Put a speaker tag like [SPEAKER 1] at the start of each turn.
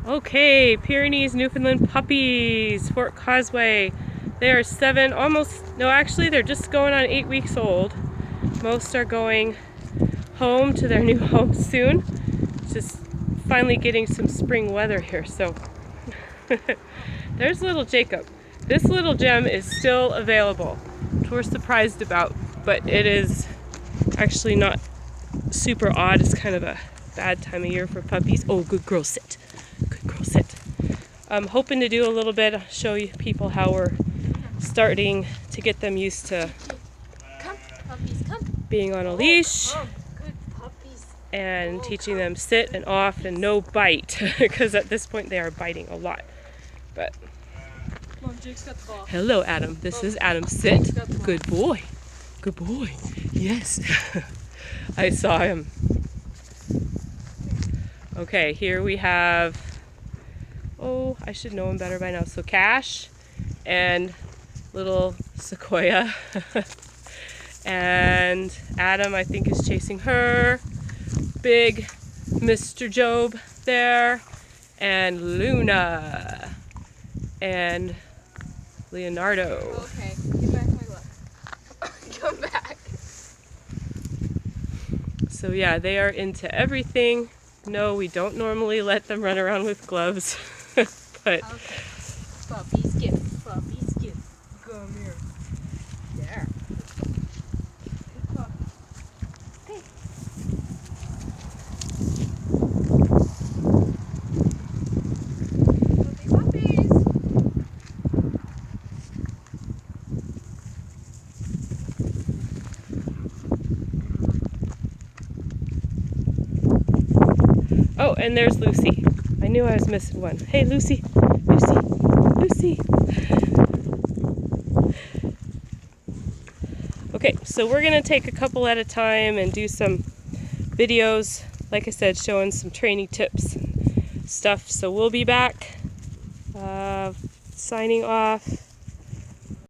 [SPEAKER 1] Okay, Pyrenees Newfoundland Puppies, Fort Causeway. They are 7, actually they're just going on 8 weeks old. Most are going home to their new home soon. Just finally getting some spring weather here, so. There's little Jacob. This little gem is still available, which we're surprised about, but it is actually not super odd. It's kind of a bad time of year for puppies. Oh, good girl, sit. Good girl, sit. I'm hoping to do a little bit, show you people how we're starting to get them used to being on a leash and teaching them sit and off and no bite, because at this point they are biting a lot. But hello, Adam. This is Adam. Sit. Good boy. Good boy. Yes. I saw him. Okay, here we have, oh, I should know him better by now. So Cash and little Sequoia. And Adam, I think, is chasing her. Big Mr. Job there. And Luna. And Leonardo.
[SPEAKER 2] Okay, get back my look. Come back.
[SPEAKER 1] So yeah, they are into everything. No, we don't normally let them run around with gloves. But
[SPEAKER 2] okay. Puppy skin. Puppy skin. Come here. There. Good puppy. Hey. Puppies.
[SPEAKER 1] oh, and there's Lucy. I knew I was missing one. Hey, Lucy. Lucy. Lucy. Okay, so we're going to take a couple at a time and do some videos, like I said, showing some training tips and stuff. So we'll be back. Signing off.